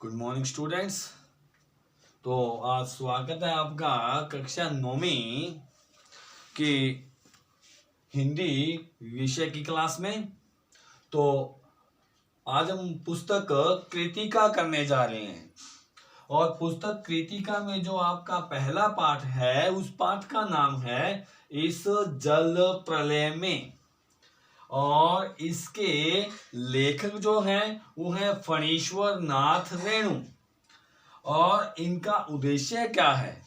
Good morning students. तो आज स्वागत है आपका कक्षा 9वीं की हिंदी विषय की क्लास में। तो आज हम पुस्तक कृतिका करने जा रहे हैं और पुस्तक कृतिका में जो आपका पहला पाठ है उस पाठ का नाम है इस जल प्रलय में। और इसके लेखक जो हैं वो है फणीश्वर नाथ रेणु। और इनका उद्देश्य क्या है?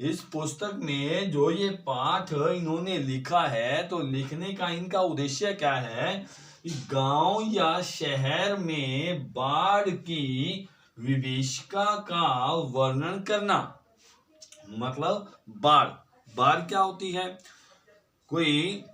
इस पुस्तक में जो ये पाठ इन्होंने लिखा है तो लिखने का इनका उद्देश्य क्या है? गांव या शहर में बाढ़ की विभीषिका का वर्णन करना। मतलब बाढ़ क्या होती है? कोई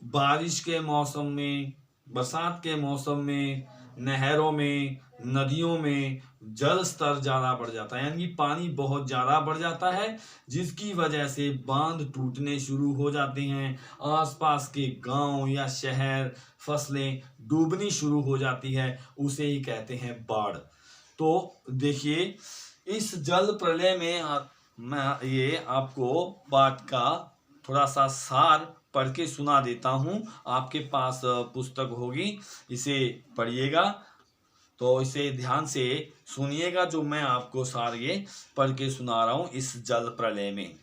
बारिश के मौसम में, बरसात के मौसम में, नहरों में, नदियों में जल स्तर ज्यादा बढ़ जाता है, यानी पानी बहुत ज्यादा बढ़ जाता है, जिसकी वजह से बांध टूटने शुरू हो जाते हैं। आसपास के गांव या शहर, फसलें डूबनी शुरू हो जाती है, उसे ही कहते हैं बाढ़। तो देखिए, इस जल प्रलय में मैं ये आपको पाठ का थोड़ा सा सार पढ़ के सुना देता हूं। आपके पास पुस्तक होगी, इसे पढ़िएगा। तो इसे ध्यान से सुनिएगा जो मैं आपको सार ये पढ़ के सुना रहा हूं इस जल प्रलय में।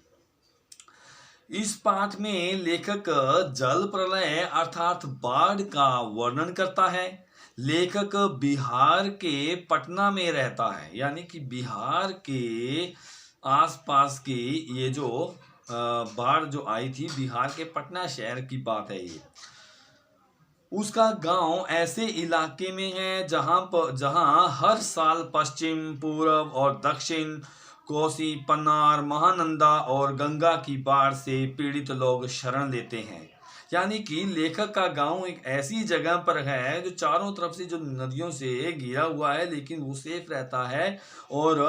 इस पाठ में लेखक जल प्रलय अर्थात बाढ़ का वर्णन करता है। लेखक बिहार के पटना में रहता है, यानी कि बिहार के आसपास की ये जो बाढ़ जो आई थी, बिहार के पटना शहर की बात है ये। उसका गांव ऐसे इलाके में है जहां हर साल पश्चिम, पूर्व और दक्षिण कोसी, पन्नार, महानंदा और गंगा की बाढ़ से पीड़ित लोग शरण लेते हैं। यानी कि लेखक का गांव एक ऐसी जगह पर है जो चारों तरफ से जो नदियों से घिरा हुआ है, लेकिन वो सेफ रहता है। और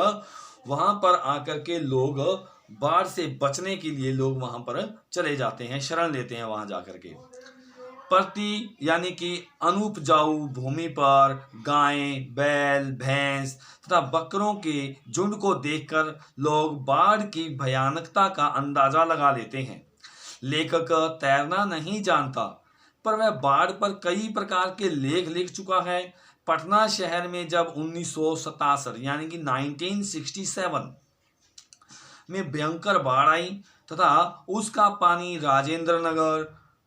वहां पर आकर के लोग बाढ़ से बचने के लिए लोग वहां पर चले जाते हैं, शरण लेते हैं वहां जाकर के। प्रति यानी कि अनुपजाऊ भूमि पर गायें, बैल, भैंस तथा बकरों के झुंड को देखकर लोग बाढ़ की भयानकता का अंदाजा लगा लेते हैं। लेखक तैरना नहीं जानता, पर वह बाढ़ पर कई प्रकार के लेख लिख चुका है। पटना शहर में जब 1967 यानी कि 1967 में भयंकर बाढ़ आई तथा उसका पानी राजेंद्र नगर,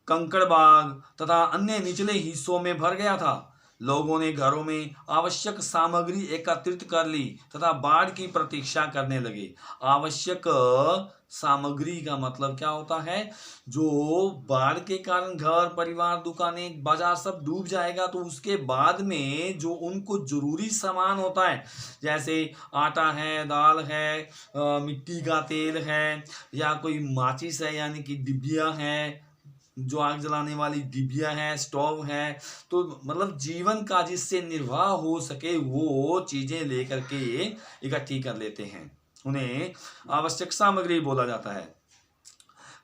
कंकड़बाग तथा अन्य निचले हिस्सों में भर गया था, लोगों ने घरों में आवश्यक सामग्री एकत्रित कर ली तथा बाढ़ की प्रतीक्षा करने लगे। आवश्यक सामग्री का मतलब क्या होता है? जो बाढ़ के कारण घर परिवार, दुकानें, बाजार सब डूब जाएगा तो उसके बाद में जो उनको जरूरी सामान होता है, जैसे आटा है, दाल है, मिट्टी का तेल है, या कोई माचिस है यानी कि डिबिया है, जो आग जलाने वाली डिबिया है, स्टोव है, तो मतलब जीवन का जिससे निर्वाह हो सके वो चीजें लेकर के इकट्ठी कर लेते हैं। उन्हें आवश्यक सामग्री बोला जाता है।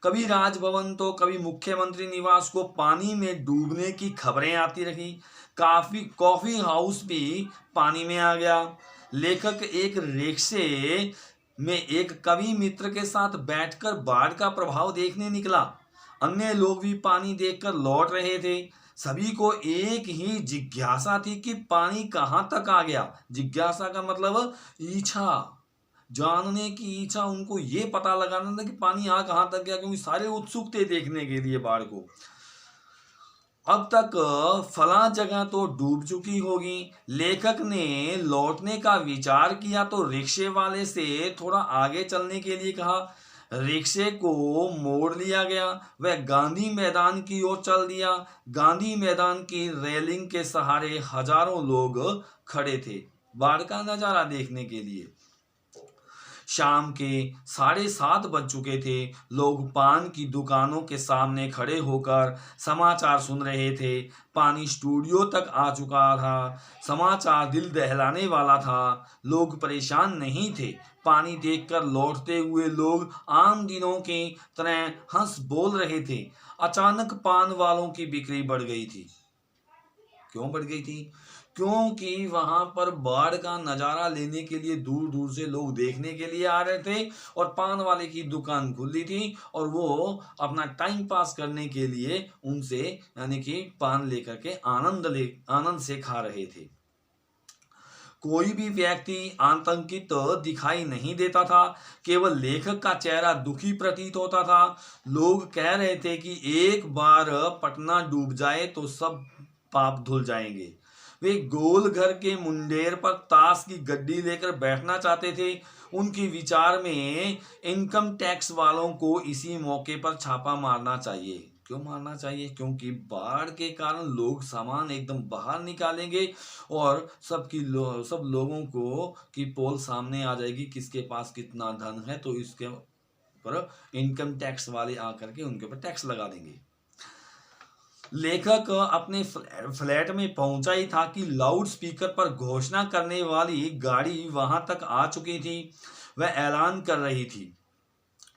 कभी राजभवन तो कभी मुख्यमंत्री निवास को पानी में डूबने की खबरें आती रही। कॉफी हाउस भी पानी में आ गया। लेखक एक रिक्शे में एक कवि मित्र के साथ बैठकर बाढ़ का प्रभाव देखने निकला। अन्य लोग भी पानी देखकर लौट रहे थे। सभी को एक ही जिज्ञासा थी कि पानी कहां तक आ गया। जिज्ञासा का मतलब इच्छा, जानने की इच्छा। उनको ये पता लगाना था कि पानी यहाँ कहां तक गया, क्योंकि सारे उत्सुक थे देखने के लिए बाढ़ को। अब तक फला जगह तो डूब चुकी होगी। लेखक ने लौटने का विचार किया तो रिक्शे वाले से थोड़ा आगे चलने के लिए कहा। रिक्शे को मोड़ लिया गया। वह गांधी मैदान की ओर चल दिया। गांधी मैदान की रेलिंग के सहारे हजारों लोग खड़े थे बाढ़ का नजारा देखने के लिए। शाम के 7:30 बज चुके थे। लोग पान की दुकानों के सामने खड़े होकर समाचार सुन रहे थे। पानी स्टूडियो तक आ चुका था। समाचार दिल दहलाने वाला था। लोग परेशान नहीं थे। पानी देखकर लौटते हुए लोग आम दिनों की तरह हंस बोल रहे थे। अचानक पान वालों की बिक्री बढ़ गई थी। क्यों बढ़ गई थी? क्योंकि वहां पर बाढ़ का नजारा लेने के लिए दूर दूर से लोग देखने के लिए आ रहे थे और पान वाले की दुकान खुली थी और वो अपना टाइम पास करने के लिए उनसे यानी कि पान लेकर के आनंद से खा रहे थे। कोई भी व्यक्ति आतंकित दिखाई नहीं देता था, केवल लेखक का चेहरा दुखी प्रतीत होता था। लोग कह रहे थे कि एक बार पटना डूब जाए तो सब पाप धुल जाएंगे। वे गोल घर के मुंडेर पर ताश की गड्डी लेकर बैठना चाहते थे। उनके विचार में इनकम टैक्स वालों को इसी मौके पर छापा मारना चाहिए। क्यों मारना चाहिए? क्योंकि बाढ़ के कारण लोग सामान एकदम बाहर निकालेंगे और सब लोगों को की पोल सामने आ जाएगी, किसके पास कितना धन है, तो इसके पर इनकम टैक्स वाले आकर के उनके ऊपर टैक्स लगा देंगे। लेखक अपने फ्लैट में पहुंचा ही था कि लाउड स्पीकर पर घोषणा करने वाली गाड़ी वहां तक आ चुकी थी। वह ऐलान कर रही थी,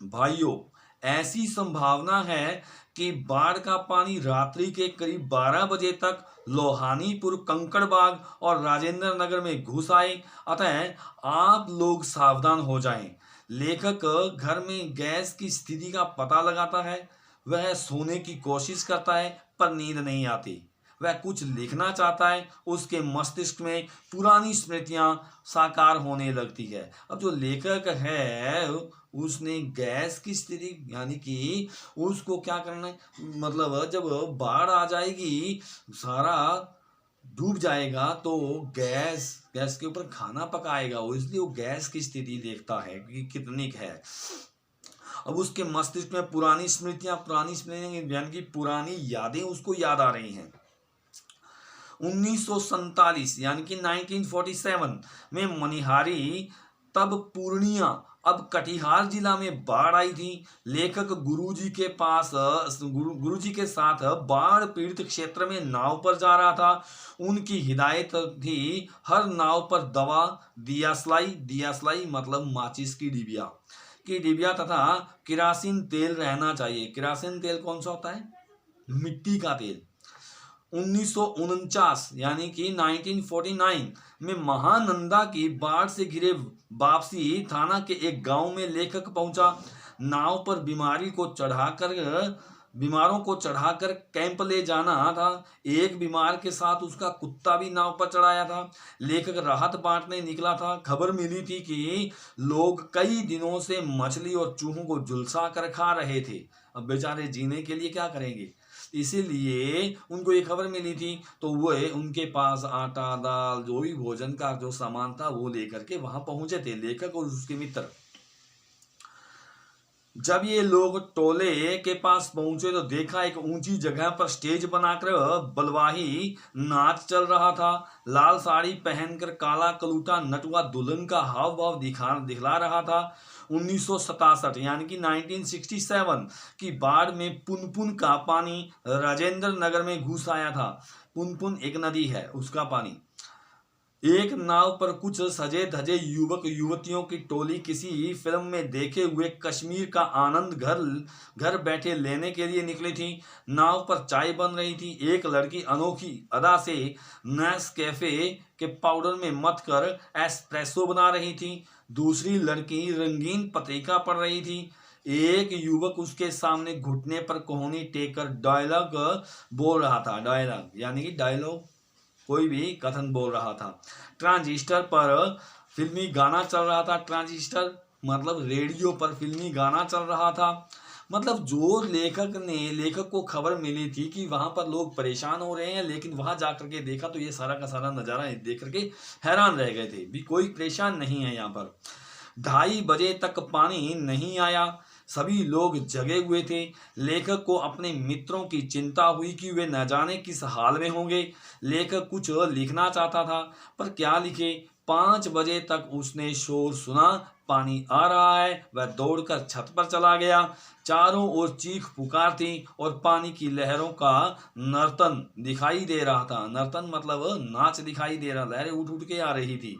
भाइयों, ऐसी संभावना है कि बाढ़ का पानी रात्रि के करीब 12 बजे तक लोहानीपुर, कंकड़बाग और राजेंद्र नगर में घुस आए, अतः आप लोग सावधान हो जाएं। लेखक घर में गैस की स्थिति का पता लगाता है। वह सोने की कोशिश करता है पर नींद नहीं आती। वह कुछ लिखना चाहता है, उसके मस्तिष्क में पुरानी स्मृतियां साकार होने लगती है। अब जो लेखक है उसने गैस की स्थिति यानी कि उसको क्या करना है, मतलब जब बाढ़ आ जाएगी, सारा डूब जाएगा, तो गैस के ऊपर खाना पकाएगा वो, इसलिए वो गैस की स्थिति देखता है कि कितनी है। अब उसके मस्तिष्क में पुरानी स्मृतियां यानी कि पुरानी यादें उसको याद आ रही हैं। 1947 यानी कि 1947 में मनिहारी, तब पूर्णिया, अब कटिहार जिला में बाढ़ आई थी। लेखक गुरुजी के साथ बाढ़ पीड़ित क्षेत्र में नाव पर जा रहा था। उनकी हिदायत थी हर नाव पर दवा, दियासलाई मतलब माचिस की डिबिया तथा किरासिन तेल रहना चाहिए। किरासिन तेल कौन सा होता है? मिट्टी का तेल। 1949 यानी कि 1949 में महानंदा की बाढ़ से घिरे वापसी थाना के एक गांव में लेखक पहुंचा। नाव पर बीमारों को चढ़ाकर कैंप ले जाना था। एक बीमार के साथ उसका कुत्ता भी नाव पर चढ़ाया था। लेखक राहत बांटने निकला था। खबर मिली थी कि लोग कई दिनों से मछली और चूहों को झुलसा कर खा रहे थे। अब बेचारे जीने के लिए क्या करेंगे, इसीलिए उनको ये खबर मिली थी, तो वो उनके पास आटा, दाल, जो भी भोजन का जो सामान था वो लेकर के वहां पहुंचे थे, लेखक और उसके मित्र। जब ये लोग टोले के पास पहुंचे तो देखा एक ऊंची जगह पर स्टेज बनाकर बलवाही नाच चल रहा था। लाल साड़ी पहनकर काला कलूटा नटुआ दुल्हन का हाव भाव दिखला रहा था। 1967 यानी कि 1967 की बाढ़ में पुनपुन का पानी राजेंद्र नगर में घुस आया था। पुनपुन एक नदी है, उसका पानी। एक नाव पर कुछ सजे धजे युवक युवतियों की टोली किसी फिल्म में देखे हुए कश्मीर का आनंद घर बैठे लेने के लिए निकली थी। नाव पर चाय बन रही थी। एक लड़की अनोखी अदा से नेस्कैफे के पाउडर में मथ कर एस्प्रेसो बना रही थी। दूसरी लड़की रंगीन पत्रिका पढ़ रही थी। एक युवक उसके सामने घुटने पर कोहनी टेक कर डायलॉग बोल रहा था। डायलॉग यानी कि डायलॉग, कोई भी कथन बोल रहा था। ट्रांजिस्टर पर फिल्मी गाना चल रहा था। ट्रांजिस्टर मतलब रेडियो पर फिल्मी गाना चल रहा था। मतलब जो लेखक को खबर मिली थी कि वहां पर लोग परेशान हो रहे हैं, लेकिन वहां जाकर के देखा तो ये सारा का सारा नजारा देख करके हैरान रह गए थे भी कोई परेशान नहीं है यहाँ पर। 2:30 बजे तक पानी नहीं आया। सभी लोग जगे हुए थे। लेखक को अपने मित्रों की चिंता हुई कि वे न जाने किस हाल में होंगे। लेखक कुछ लिखना चाहता था पर क्या लिखे। 5 बजे तक उसने शोर सुना, पानी आ रहा है। वह दौड़कर छत पर चला गया। चारों ओर चीख पुकार थी और पानी की लहरों का नर्तन दिखाई दे रहा था। नर्तन मतलब नाच दिखाई दे रहा, लहरें उठ उठ के आ रही थी।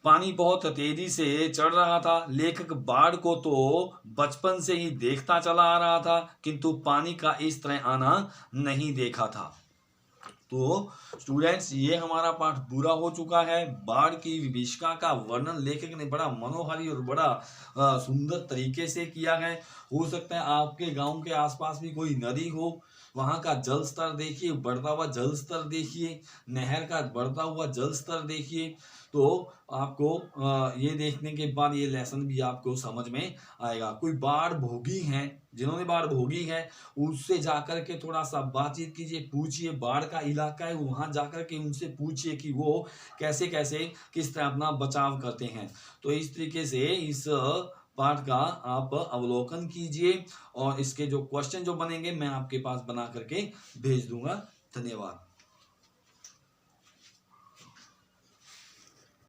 पानी बहुत तेजी से चढ़ रहा था। लेखक बाढ़ को तो बचपन से ही देखता चला आ रहा था, किंतु पानी का इस तरह आना नहीं देखा था। तो स्टूडेंट्स, ये हमारा पाठ पूरा हो चुका है। बाढ़ की विभीषिका का वर्णन लेखक ने बड़ा मनोहारी और बड़ा सुंदर तरीके से किया है। हो सकता है आपके गांव के आसपास भी कोई नदी हो, वहां का जल स्तर देखिए, बढ़ता हुआ जल स्तर देखिए, नहर का बढ़ता हुआ जल स्तर देखिए। तो आपको ये देखने के बाद ये लेसन भी आपको समझ में आएगा। कोई बाढ़ भोगी है, जिन्होंने बाढ़ भोगी है, उससे जाकर के थोड़ा सा बातचीत कीजिए, पूछिए। बाढ़ का इलाका है, वहां जाकर के उनसे पूछिए कि वो कैसे कैसे किस तरह अपना बचाव करते हैं। तो इस तरीके से इस पाठ का आप अवलोकन कीजिए और इसके जो क्वेश्चन जो बनेंगे मैं आपके पास बना करके भेज दूंगा। धन्यवाद।